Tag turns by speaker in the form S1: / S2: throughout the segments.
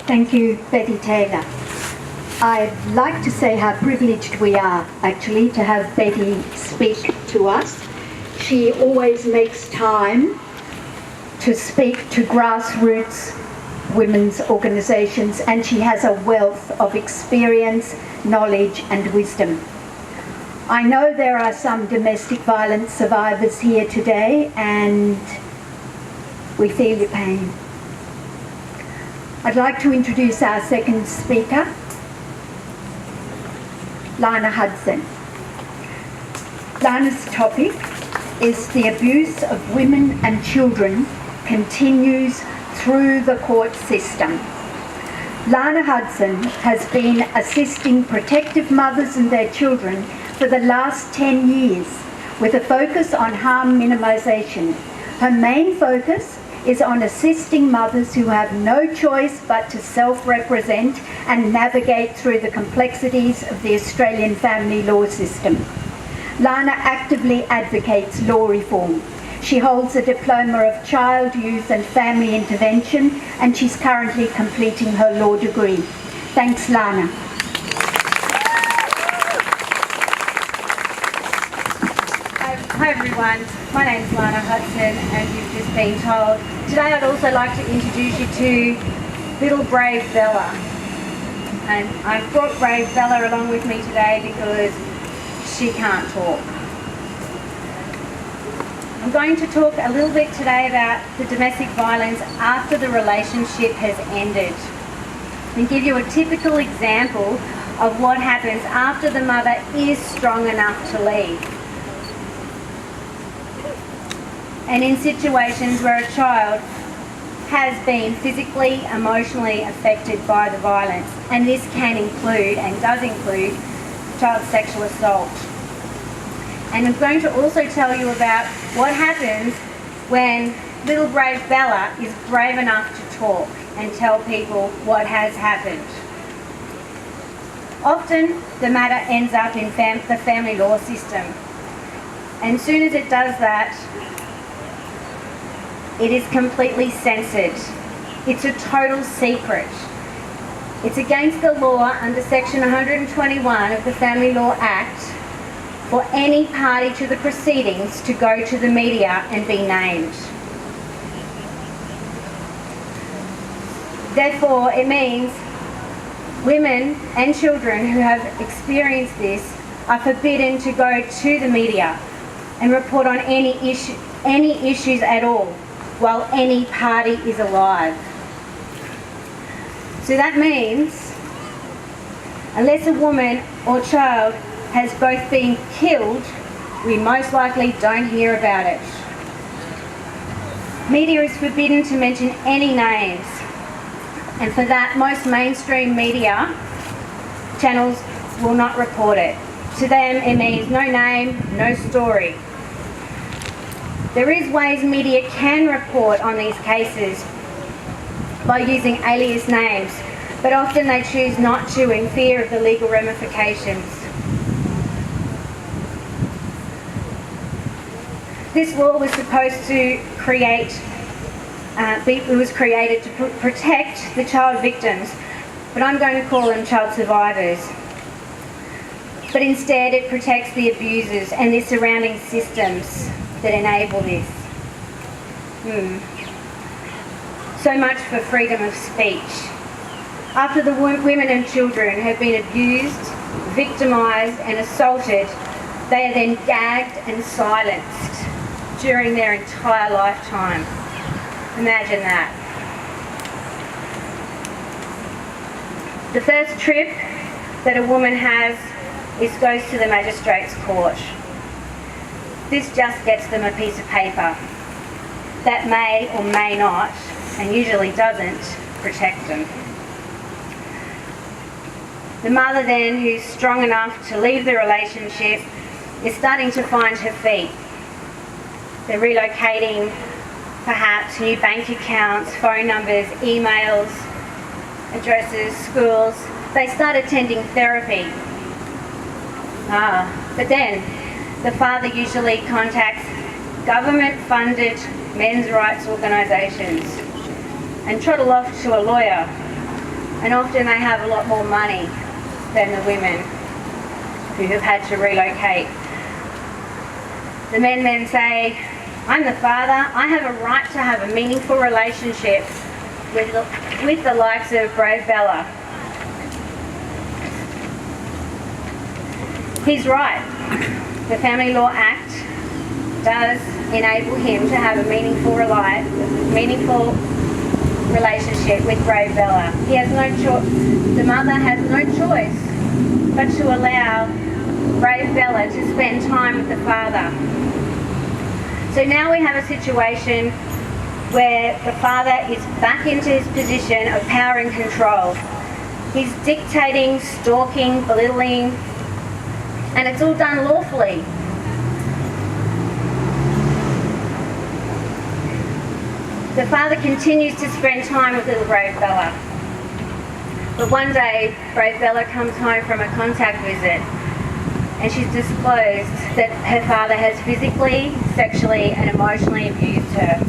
S1: Thank you, Betty Taylor. I'd like to say how privileged we are, actually, to have Betty speak to us. She always makes time to speak to grassroots women's organisations, and she has a wealth of experience, knowledge and wisdom. I know there are some domestic violence survivors here today, and we feel your pain. I'd like to introduce our second speaker, Lana Hudson. Lana's topic is the abuse of women and children continues through the court system. Lana Hudson has been assisting protective mothers and their children for the last 10 years with a focus on harm minimisation. Her main focus is on assisting mothers who have no choice but to self-represent and navigate through the complexities of the Australian family law system. Lana actively advocates law reform. She holds a diploma of child, youth and family intervention, and she's currently completing her law degree. Thanks, Lana.
S2: Hi everyone, my name's Lana Hudson and you've just been told. Today I'd also like to introduce you to little brave Bella. And I've brought brave Bella along with me today because she can't talk. I'm going to talk a little bit today about the domestic violence after the relationship has ended and give you a typical example of what happens after the mother is strong enough to leave. And in situations where a child has been physically, emotionally affected by the violence, and this can include and does include child sexual assault. And I'm going to also tell you about what happens when little brave Bella is brave enough to talk and tell people what has happened. Often the matter ends up in the family law system, and as soon as it does that, it is completely censored. It's a total secret. It's against the law under Section 121 of the Family Law Act for any party to the proceedings to go to the media and be named. Therefore, it means women and children who have experienced this are forbidden to go to the media and report on any issues at all while any party is alive. So that means unless a woman or child has both been killed, we most likely don't hear about it. Media is forbidden to mention any names, and for that most mainstream media channels will not report it. To them it means no name, no story. There is ways media can report on these cases by using alias names, but often they choose not to in fear of the legal ramifications. This law was supposed to create, it was created to protect the child victims, but I'm going to call them child survivors. But instead it protects the abusers and the surrounding systems that enable this. So much for freedom of speech. After the women and children have been abused, victimised and assaulted, they are then gagged and silenced during their entire lifetime. Imagine that. The first trip that a woman has goes to the magistrate's court. This just gets them a piece of paper that may or may not, and usually doesn't, protect them. The mother then, who's strong enough to leave the relationship, is starting to find her feet. They're relocating, perhaps new bank accounts, phone numbers, emails, addresses, schools. They start attending therapy. But then the father usually contacts government-funded men's rights organisations and trottle off to a lawyer and often they have a lot more money than the women who have had to relocate. The men then say, I'm the father, I have a right to have a meaningful relationship with the likes of Brave Bella. He's right. The Family Law Act does enable him to have a meaningful relationship with Brave Bella. He has no choice. The mother has no choice but to allow Brave Bella to spend time with the father. So now we have a situation where the father is back into his position of power and control. He's dictating, stalking, belittling, and it's all done lawfully. The father continues to spend time with little Brave Bella. But one day, Brave Bella comes home from a contact visit and she's disclosed that her father has physically, sexually and emotionally abused her.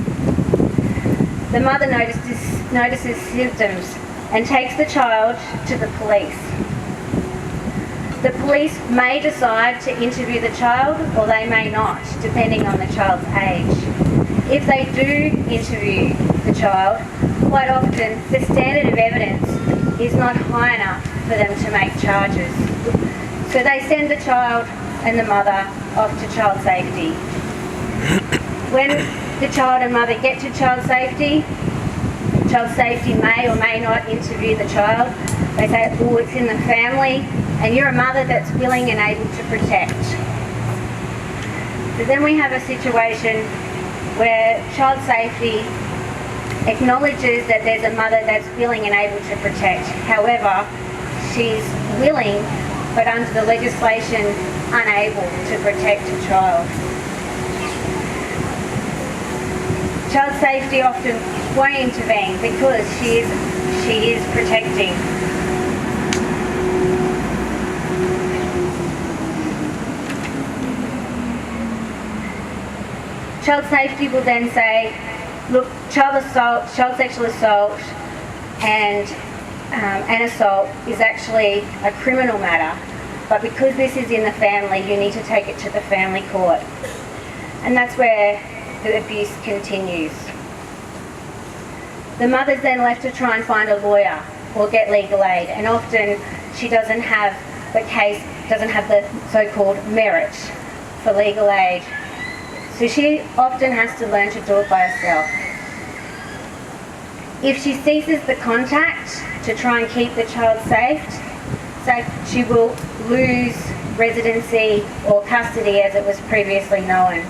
S2: The mother notices symptoms and takes the child to the police. The police may decide to interview the child or they may not, depending on the child's age. If they do interview the child, quite often the standard of evidence is not high enough for them to make charges. So they send the child and the mother off to child safety. When the child and mother get to child safety may or may not interview the child. They say, oh, it's in the family and you're a mother that's willing and able to protect. So then we have a situation where child safety acknowledges that there's a mother that's willing and able to protect. However, she's willing, but under the legislation, unable to protect a child. Child safety often won't intervene because she is protecting. Child safety will then say, look, child sexual assault and assault is actually a criminal matter, but because this is in the family, you need to take it to the family court. And that's where the abuse continues. The mother's then left to try and find a lawyer or get legal aid, and often she doesn't have the so-called merit for legal aid. So she often has to learn to do it by herself. If she ceases the contact to try and keep the child safe, she will lose residency or custody as it was previously known.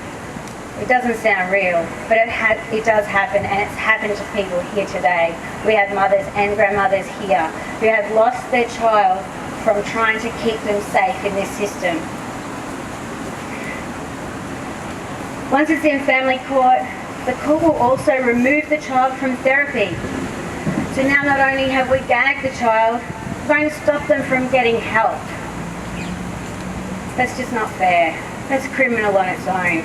S2: It doesn't sound real, but it does happen, and it's happened to people here today. We have mothers and grandmothers here who have lost their child from trying to keep them safe in this system. Once it's in family court, the court will also remove the child from therapy. So now not only have we gagged the child, we're going to stop them from getting help. That's just not fair. That's criminal on its own.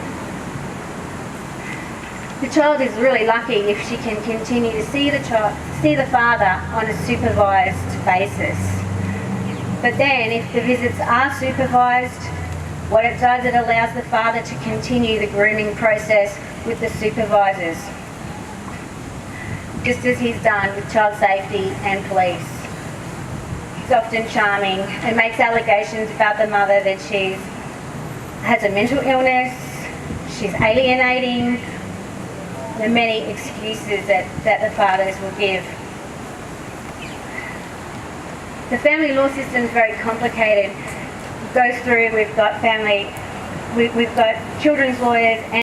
S2: The child is really lucky if she can continue to see the father on a supervised basis. But then if the visits are supervised, what it does, it allows the father to continue the grooming process with the supervisors, just as he's done with child safety and police. He's often charming and makes allegations about the mother that she has a mental illness, she's alienating. There are many excuses that the fathers will give. The family law system is very complicated. It goes through, we've got children's lawyers and